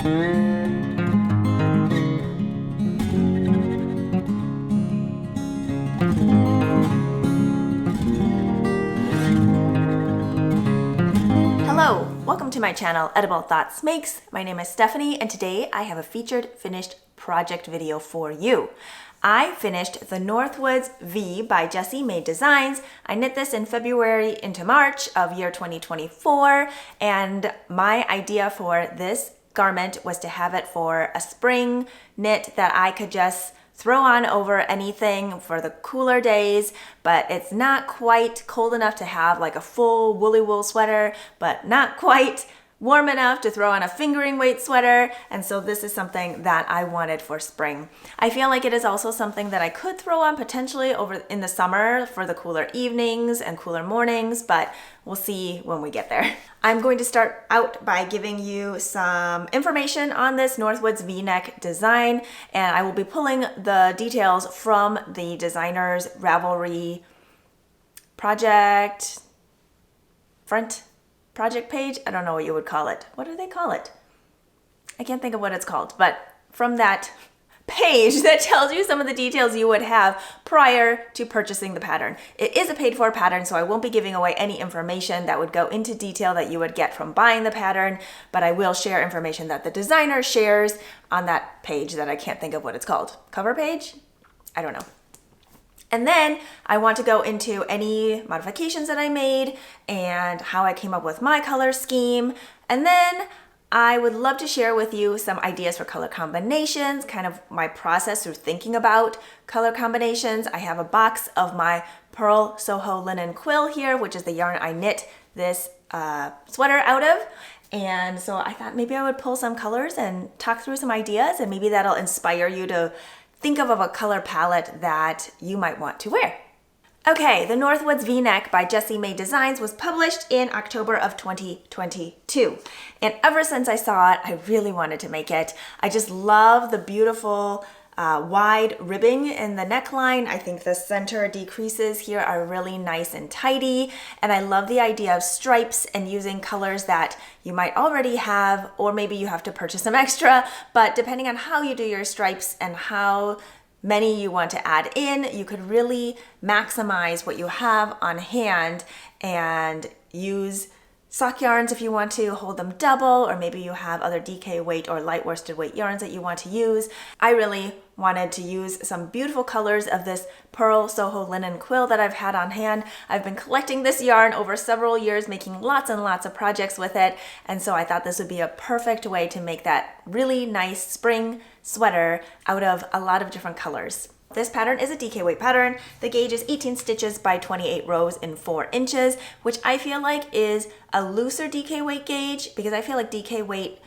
Hello, welcome to my channel, Edible Thoughts Makes. My name is Stephanie, and today I have a featured finished project video for you. I finished the Northwoods V by Jessie Made Designs. I knit this in February into March of year 2024, and my idea for this garment was to have it for a spring knit that I could just throw on over anything for the cooler days, but it's not quite cold enough to have like a full woolly wool sweater, but not quite warm enough to throw on a fingering weight sweater. And so this is something that I wanted for spring. I feel like it is also something that I could throw on potentially over in the summer for the cooler evenings and cooler mornings, but we'll see when we get there. I'm going to start out by giving you some information on this Northwoods V-neck design, and I will be pulling the details from the designer's Ravelry project page. I don't know what you would call it. What do they call it? I can't think of what it's called, but from that page that tells you some of the details you would have prior to purchasing the pattern. It is a paid for pattern, so I won't be giving away any information that would go into detail that you would get from buying the pattern, but I will share information that the designer shares on that page that I can't think of what it's called. Cover page? I don't know. And then I want to go into any modifications that I made and how I came up with my color scheme. And then I would love to share with you some ideas for color combinations, kind of my process through thinking about color combinations. I have a box of my Pearl Soho linen quill here, which is the yarn I knit this sweater out of. And so I thought maybe I would pull some colors and talk through some ideas, and maybe that'll inspire you to think of a color palette that you might want to wear. Okay, the Northwoods V-neck by Jessie Made Designs was published in October of 2022. And ever since I saw it, I really wanted to make it. I just love the beautiful wide ribbing in the neckline. I think the center decreases here are really nice and tidy. And I love the idea of stripes and using colors that you might already have, or maybe you have to purchase some extra. But depending on how you do your stripes and how many you want to add in, you could really maximize what you have on hand and use sock yarns if you want to hold them double, or maybe you have other DK weight or light worsted weight yarns that you want to use. I really wanted to use some beautiful colors of this Pearl Soho linen quill that I've had on hand. I've been collecting this yarn over several years, making lots and lots of projects with it, and so I thought this would be a perfect way to make that really nice spring sweater out of a lot of different colors. This pattern is a DK weight pattern. The gauge is 18 stitches by 28 rows in 4 inches, which I feel like is a looser DK weight gauge, because I feel like DK weight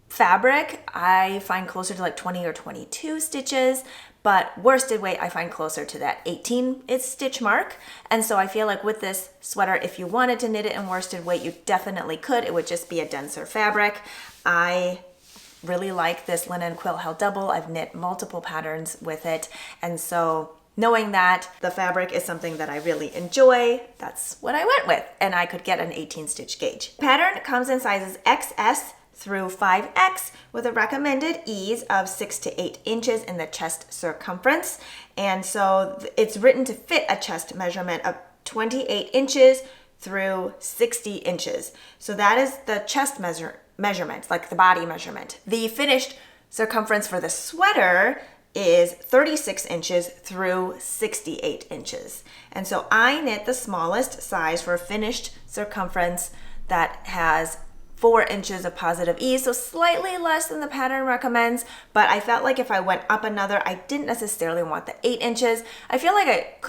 fabric I find closer to like 20 or 22 stitches, but worsted weight I find closer to that 18 stitch mark. And so I feel like with this sweater, if you wanted to knit it in worsted weight, you definitely could. It would just be a denser fabric. I really like this linen quill held double. I've knit multiple patterns with it, and so knowing that the fabric is something that I really enjoy, that's what I went with, and I could get an 18 stitch gauge. Pattern comes in sizes XS through 5X with a recommended ease of 6 to 8 inches in the chest circumference, and so it's written to fit a chest measurement of 28 inches through 60 inches. So that is the chest measurement, like the body measurement. The finished circumference for the sweater is 36 inches through 68 inches. And so I knit the smallest size for a finished circumference that has 4 inches of positive ease, so slightly less than the pattern recommends, but I felt like if I went up another, I didn't necessarily want the 8 inches. I feel like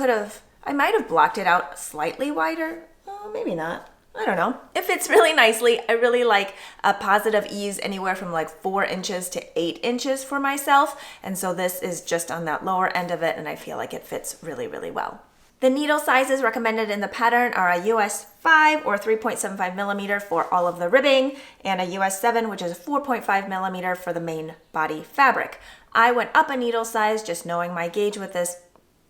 I might have blocked it out slightly wider. Maybe not. I don't know. It fits really nicely. I really like a positive ease anywhere from like 4 inches to 8 inches for myself. And so this is just on that lower end of it, and I feel like it fits really, really well. The needle sizes recommended in the pattern are a US 5 or 3.75 millimeter for all of the ribbing, and a US 7, which is a 4.5 millimeter for the main body fabric. I went up a needle size just knowing my gauge with this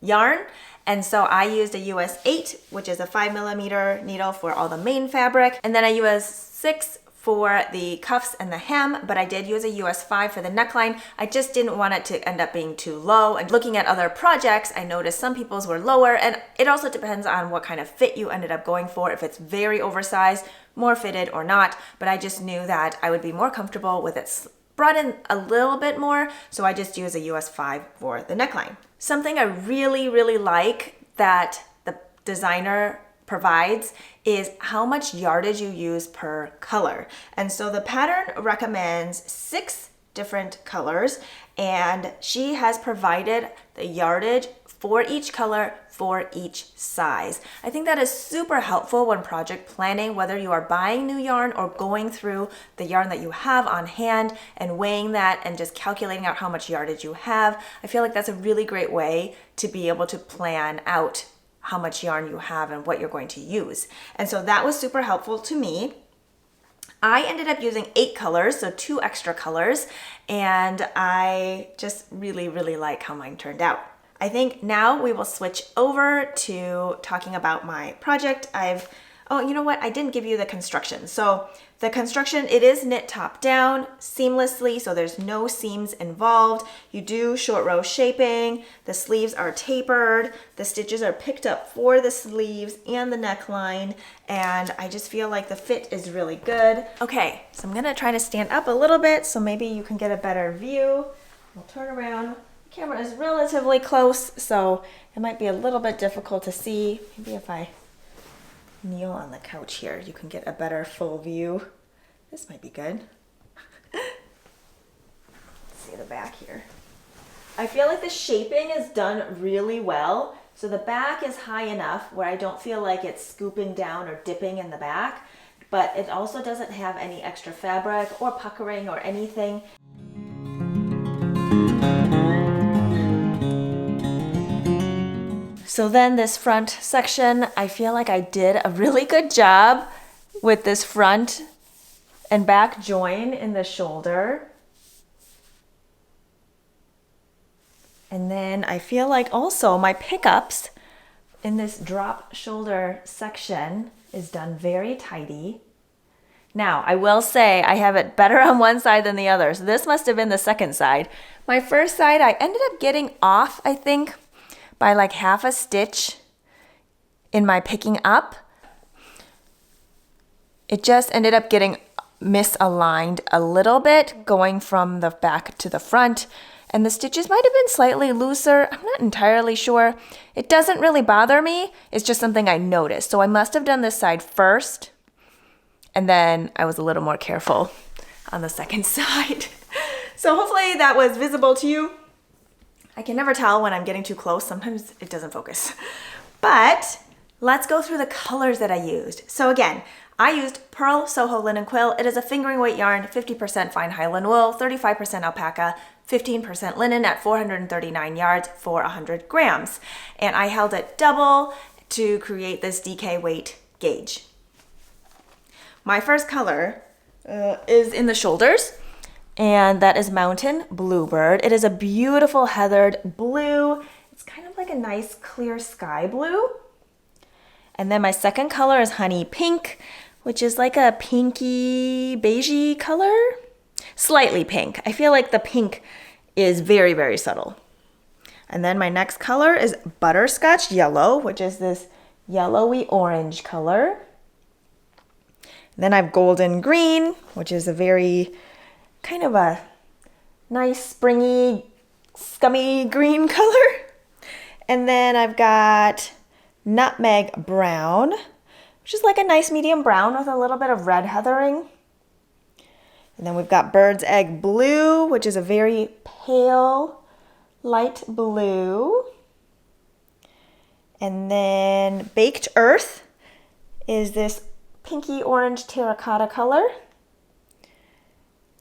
yarn, and so I used a US 8, which is a 5 millimeter needle for all the main fabric, and then a US 6 for the cuffs and the hem, but I did use a US 5 for the neckline. I just didn't want it to end up being too low. And looking at other projects, I noticed some people's were lower, and it also depends on what kind of fit you ended up going for, if it's very oversized, more fitted or not, but I just knew that I would be more comfortable with it brought in a little bit more, so I just use a US 5 for the neckline. Something I really, really like that the designer provides is how much yardage you use per color. And so the pattern recommends 6 different colors, and she has provided the yardage for each color for each size. I think that is super helpful when project planning, whether you are buying new yarn or going through the yarn that you have on hand and weighing that and just calculating out how much yardage you have. I feel like that's a really great way to be able to plan out how much yarn you have and what you're going to use. And so that was super helpful to me. I ended up using 8 colors, so 2 extra colors, and I just really, really like how mine turned out. I think now we will switch over to talking about my project. Oh, you know what? I didn't give you the construction. So the construction, it is knit top down seamlessly, so there's no seams involved. You do short row shaping. The sleeves are tapered. The stitches are picked up for the sleeves and the neckline, and I just feel like the fit is really good. Okay, so I'm gonna try to stand up a little bit so maybe you can get a better view. We'll turn around. The camera is relatively close, so it might be a little bit difficult to see. Maybe if I kneel on the couch here, you can get a better full view. This might be good. Let's see the back here. I feel like the shaping is done really well. So the back is high enough where I don't feel like it's scooping down or dipping in the back, but it also doesn't have any extra fabric or puckering or anything. So then this front section, I feel like I did a really good job with this front and back join in the shoulder. And then I feel like also my pickups in this drop shoulder section is done very tidy. Now, I will say I have it better on one side than the other. So this must have been the second side. My first side, I ended up getting off, I think, by like half a stitch in my picking up. It just ended up getting misaligned a little bit going from the back to the front, and the stitches might have been slightly looser. I'm not entirely sure. It doesn't really bother me. It's just something I noticed. So I must have done this side first, and then I was a little more careful on the second side. So hopefully that was visible to you. I can never tell when I'm getting too close. Sometimes it doesn't focus. But let's go through the colors that I used. So again, I used Pearl Soho Linen Quill. It is a fingering weight yarn, 50% fine Highland wool, 35% alpaca, 15% linen at 439 yards for 100 grams. And I held it double to create this DK weight gauge. My first color is in the shoulders, and that is Mountain Bluebird. It is a beautiful heathered blue. It's kind of like a nice clear sky blue. And then my second color is Honey Pink, which is like a pinky beigey color. Slightly pink. I feel like the pink is very, very subtle. And then my next color is Butterscotch Yellow, which is this yellowy orange color. And then I have Golden Green, which is a very kind of a nice springy, scummy green color. And then I've got Nutmeg Brown, which is like a nice medium brown with a little bit of red heathering. And then we've got Bird's Egg Blue, which is a very pale, light blue. And then Baked Earth is this pinky orange terracotta color.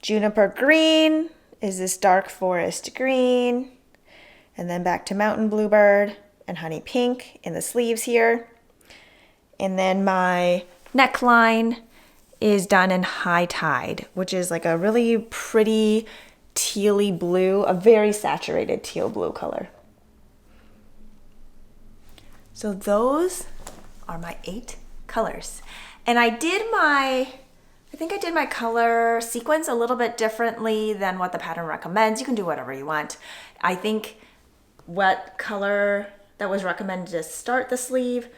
Juniper Green is this dark forest green. And then back to Mountain Bluebird and Honey Pink in the sleeves here. And then my neckline is done in High Tide, which is like a really pretty tealy blue, a very saturated teal blue color. So those are my 8 colors. And I did my I think I did my color sequence a little bit differently than what the pattern recommends. You can do whatever you want. I think what color that was recommended to start the sleeve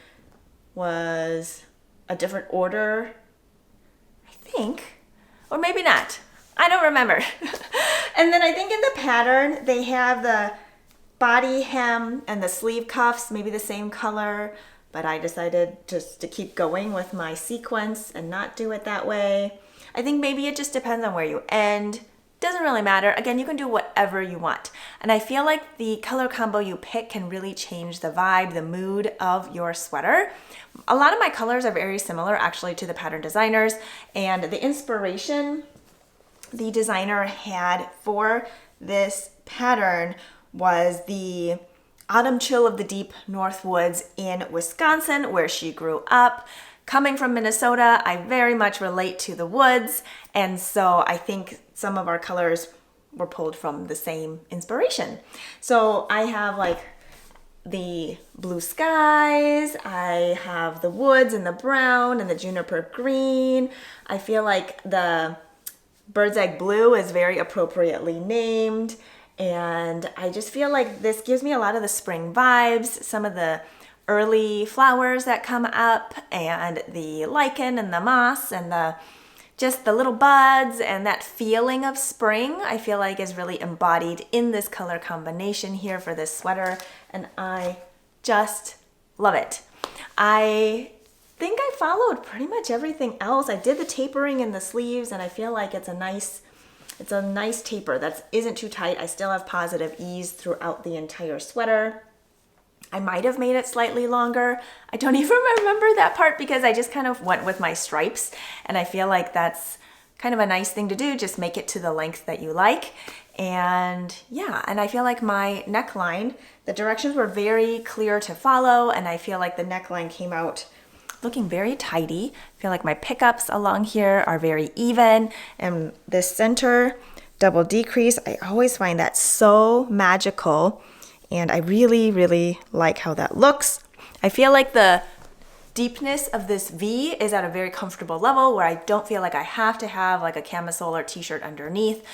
was a different order, I think, or maybe not. I don't remember. And then I think in the pattern, they have the body hem and the sleeve cuffs, maybe the same color, but I decided just to keep going with my sequence and not do it that way. I think maybe it just depends on where you end. Doesn't really matter. Again, you can do whatever you want. And I feel like the color combo you pick can really change the vibe, the mood of your sweater. A lot of my colors are very similar actually to the pattern designers, and the inspiration the designer had for this pattern was the autumn chill of the deep north woods in Wisconsin, where she grew up. Coming from Minnesota, I very much relate to the woods, and so I think some of our colors were pulled from the same inspiration. So I have like the blue skies, I have the woods and the brown and the juniper green. I feel like the bird's egg blue is very appropriately named, and I just feel like this gives me a lot of the spring vibes, some of the early flowers that come up, and the lichen and the moss and the just the little buds, and that feeling of spring I feel like is really embodied in this color combination here for this sweater, and I just love it. I think I followed pretty much everything else. I did the tapering in the sleeves, and I feel like it's a nice taper that isn't too tight. I still have positive ease throughout the entire sweater. I might have made it slightly longer. I don't even remember that part because I just kind of went with my stripes, and I feel like that's kind of a nice thing to do, just make it to the length that you like. And yeah, and I feel like my neckline, the directions were very clear to follow, and I feel like the neckline came out looking very tidy. I feel like my pickups along here are very even, and this center double decrease, I always find that so magical, and I really, really like how that looks. I feel like the deepness of this V is at a very comfortable level where I don't feel like I have to have like a camisole or t-shirt underneath.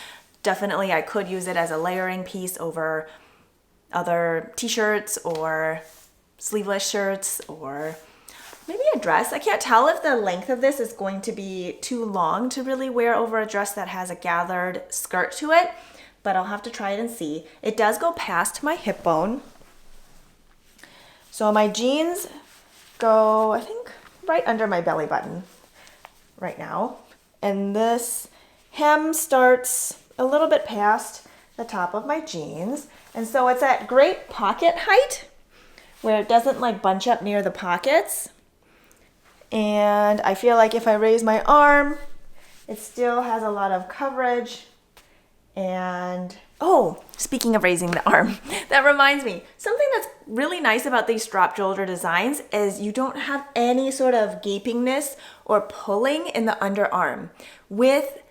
Definitely I could use it as a layering piece over other t-shirts or sleeveless shirts or maybe a dress. I can't tell if the length of this is going to be too long to really wear over a dress that has a gathered skirt to it, but I'll have to try it and see. It does go past my hip bone. So my jeans go, I think, right under my belly button right now. And this hem starts a little bit past the top of my jeans. And so it's at great pocket height where it doesn't like bunch up near the pockets. And I feel like if I raise my arm, it still has a lot of coverage. And oh, speaking of raising the arm, that reminds me, something that's really nice about these drop shoulder designs is you don't have any sort of gapingness or pulling in the underarm. With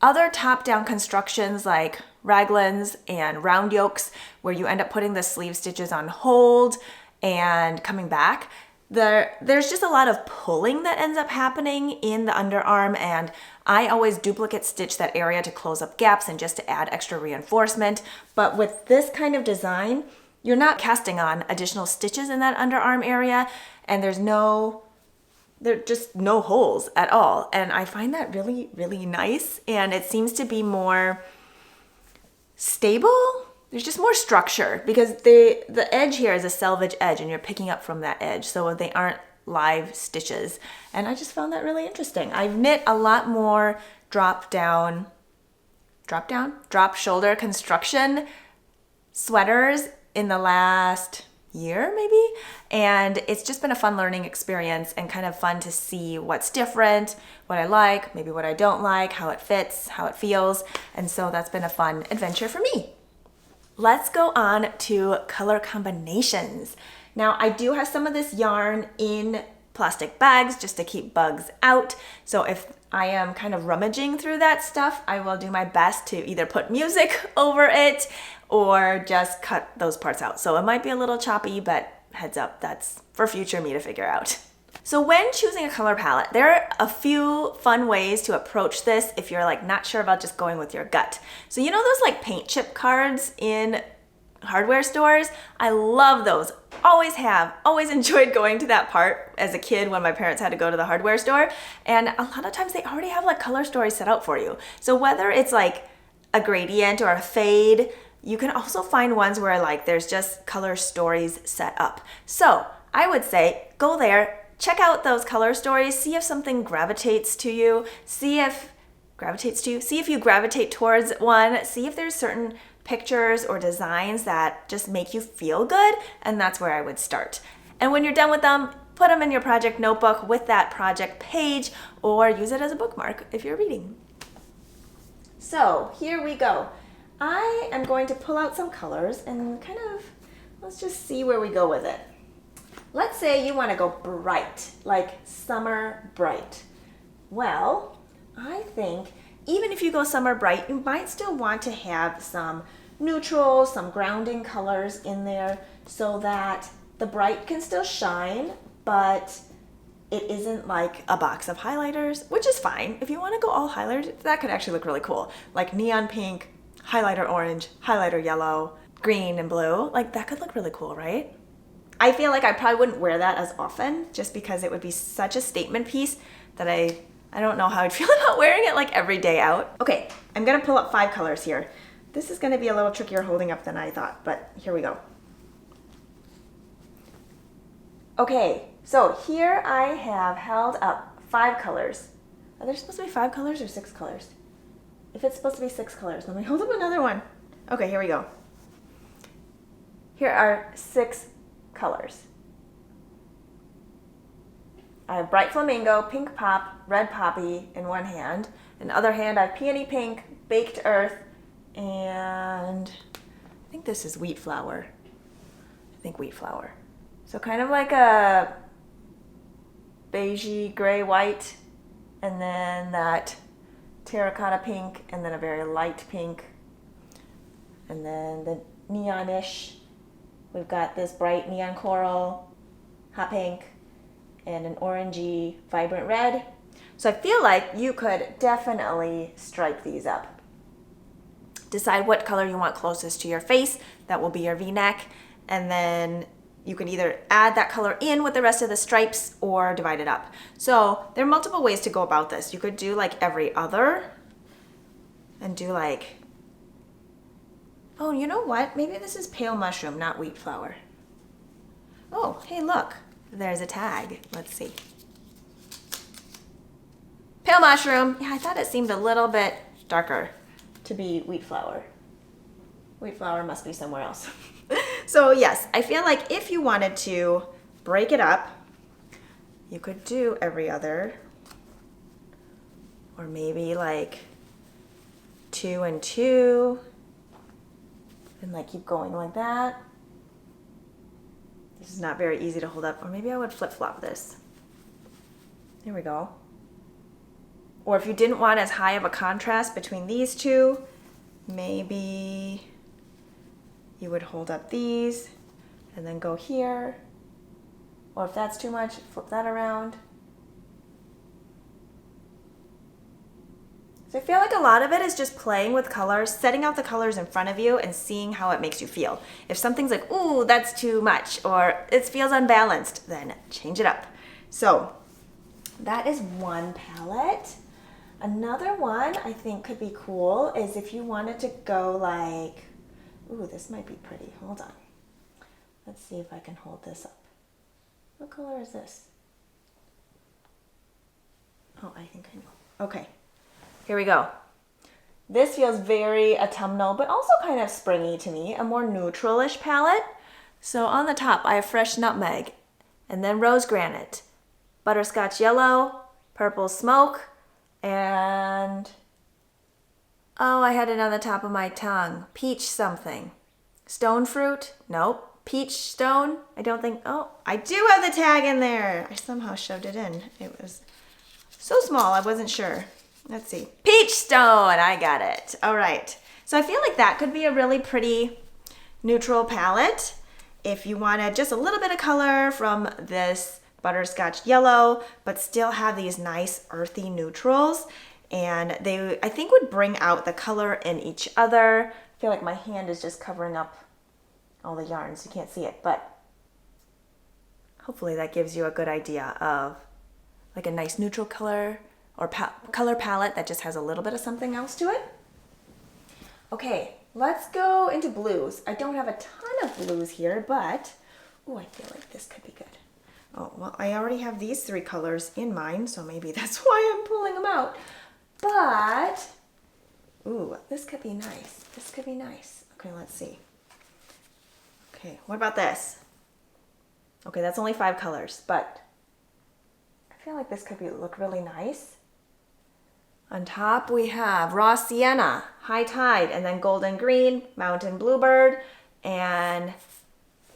other top-down constructions like raglans and round yokes, where you end up putting the sleeve stitches on hold and coming back, there's just a lot of pulling that ends up happening in the underarm, and I always duplicate stitch that area to close up gaps and just to add extra reinforcement. But with this kind of design, you're not casting on additional stitches in that underarm area, and there's just no holes at all. And I find that really, really nice, and it seems to be more stable. There's just more structure because the edge here is a selvage edge and you're picking up from that edge, so they aren't live stitches. And I just found that really interesting. I've knit a lot more drop shoulder construction sweaters in the last year maybe, and it's just been a fun learning experience and kind of fun to see what's different, what I like, maybe what I don't like, how it fits, how it feels, and so that's been a fun adventure for me. Let's go on to color combinations. Now I do have some of this yarn in plastic bags just to keep bugs out. So if I am kind of rummaging through that stuff, I will do my best to either put music over it or just cut those parts out. So it might be a little choppy, but heads up, that's for future me to figure out. So when choosing a color palette, there are a few fun ways to approach this if you're like not sure about just going with your gut. So you know those like paint chip cards in hardware stores? I love those. Always have. Always enjoyed going to that part as a kid when my parents had to go to the hardware store. And a lot of times they already have like color stories set out for you. So whether it's like a gradient or a fade, you can also find ones where like there's just color stories set up. So I would say go there, check out those color stories, see if something gravitates to you, see if you gravitate towards one, see if there's certain pictures or designs that just make you feel good, and that's where I would start. And when you're done with them, put them in your project notebook with that project page, or use it as a bookmark if you're reading. So here we go. I am going to pull out some colors and let's just see where we go with it. Let's say you want to go bright, like summer bright. Well, I think even if you go summer bright, you might still want to have some neutrals, some grounding colors in there so that the bright can still shine, but it isn't like a box of highlighters, which is fine. If you want to go all highlighters, that could actually look really cool. Like neon pink, highlighter orange, highlighter yellow, green and blue. Like that could look really cool, right? I feel like I probably wouldn't wear that as often just because it would be such a statement piece that I don't know how I'd feel about wearing it like every day out. Okay, I'm gonna pull up 5 colors here. This is gonna be a little trickier holding up than I thought, but here we go. Okay, so here I have held up 5 colors. Are there supposed to be 5 colors or 6 colors? If it's supposed to be 6 colors, let me hold up another one. Okay, here we go. Here are 6 colors. I have bright flamingo, pink pop, red poppy in one hand. In the other hand, I have peony pink, baked earth, and I think this is wheat flour. So kind of like a beigey, gray, white, and then that terracotta pink, and then a very light pink, and then the neonish. We've got this bright neon coral, hot pink, and an orangey vibrant red. So I feel like you could definitely stripe these up. Decide what color you want closest to your face. That will be your V-neck. And then you can either add that color in with the rest of the stripes or divide it up. So there are multiple ways to go about this. You could do like every other and do like, oh, you know what? Maybe this is pale mushroom, not wheat flour. Oh, hey, look. There's a tag. Let's see. Pale mushroom. Yeah, I thought it seemed a little bit darker to be wheat flour. Wheat flour must be somewhere else. So yes, I feel like if you wanted to break it up, you could do every other, or maybe like 2 and 2, and like keep going like that. This is not very easy to hold up, or maybe I would flip-flop this. There we go. Or if you didn't want as high of a contrast between these two, maybe you would hold up these and then go here. Or if that's too much, flip that around. So I feel like a lot of it is just playing with colors, setting out the colors in front of you and seeing how it makes you feel. If something's like, ooh, that's too much, or it feels unbalanced, then change it up. So that is one palette. Another one I think could be cool is if you wanted to go like, ooh, this might be pretty. Hold on. Let's see if I can hold this up. What color is this? Oh, I think I know. Okay. Here we go. This feels very autumnal, but also kind of springy to me, a more neutral-ish palette. So on the top, I have fresh nutmeg, and then rose granite, butterscotch yellow, purple smoke, and oh, I had it on the top of my tongue. Peach something. Stone fruit? Nope. Peach stone? I don't think, oh, I do have the tag in there. I somehow shoved it in. It was so small, I wasn't sure. Let's see. Peach stone, I got it. All right. So I feel like that could be a really pretty neutral palette. If you wanted just a little bit of color from this butterscotch yellow, but still have these nice earthy neutrals. And they, I think, would bring out the color in each other. I feel like my hand is just covering up all the yarns. You can't see it, but hopefully that gives you a good idea of like a nice neutral color or color palette that just has a little bit of something else to it. Okay, let's go into blues. I don't have a ton of blues here, but oh, I feel like this could be good. Oh, well, I already have these 3 colors in mind, so maybe that's why I'm pulling them out. But, ooh, this could be nice. This could be nice. Okay, let's see. Okay, what about this? Okay, that's only 5 colors, but I feel like this could look really nice. On top we have Raw Sienna, High Tide, and then Golden Green, Mountain Bluebird, and,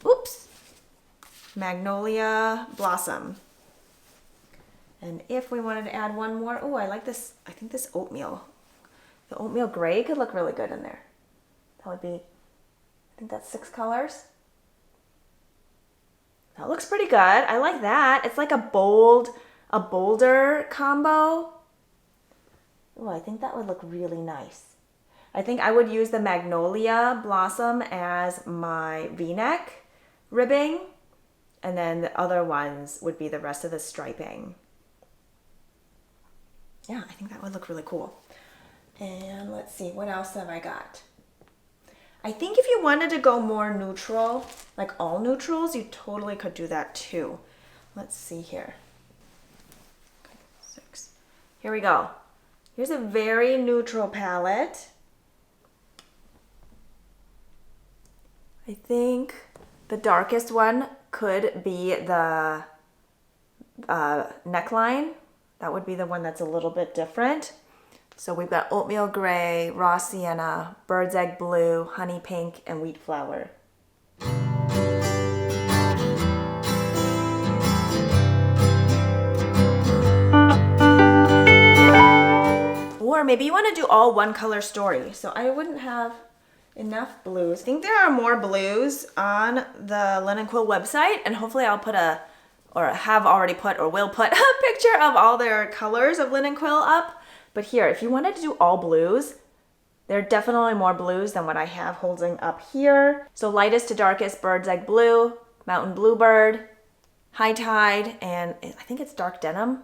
oops, Magnolia Blossom. And if we wanted to add one more, oh, I like this. I think this oatmeal, the oatmeal gray could look really good in there. That would be, I think that's 6 colors. That looks pretty good. I like that. It's like a bolder combo. Oh, I think that would look really nice. I think I would use the Magnolia Blossom as my V-neck ribbing, and then the other ones would be the rest of the striping. Yeah, I think that would look really cool. And let's see, what else have I got? I think if you wanted to go more neutral, like all neutrals, you totally could do that too. Let's see here. Okay, 6. Here we go. Here's a very neutral palette. I think the darkest one could be the neckline. That would be the one that's a little bit different. So we've got oatmeal gray, raw sienna, bird's egg blue, honey pink, and wheat flower. Or maybe you want to do all one color story. So I wouldn't have enough blues. I think there are more blues on the Linen Quill website, and hopefully I'll put or have already put or will put a picture of all their colors of Linen Quill up. But here, if you wanted to do all blues, there are definitely more blues than what I have holding up here. So lightest to darkest, bird's egg blue, mountain bluebird, high tide, and I think it's dark denim.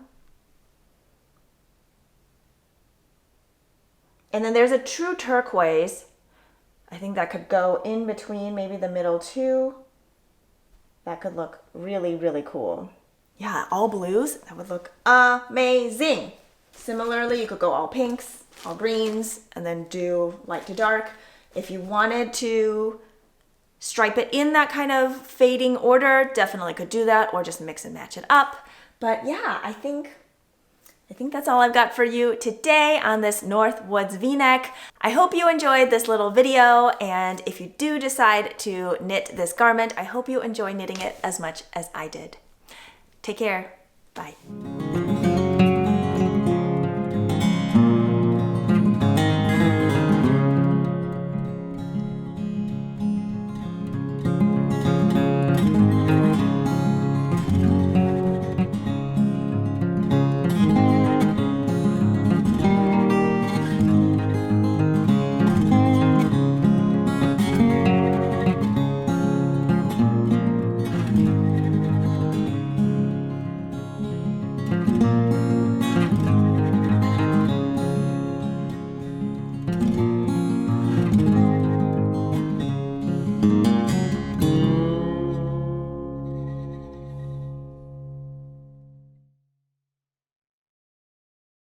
And then there's a true turquoise. I think that could go in between maybe the middle two. That could look really, really cool. Yeah, all blues, that would look amazing. Similarly, you could go all pinks, all greens, and then do light to dark. If you wanted to stripe it in that kind of fading order, definitely could do that, or just mix and match it up. But yeah, I think that's all I've got for you today on this North Woods V-neck. I hope you enjoyed this little video, and if you do decide to knit this garment, I hope you enjoy knitting it as much as I did. Take care. Bye.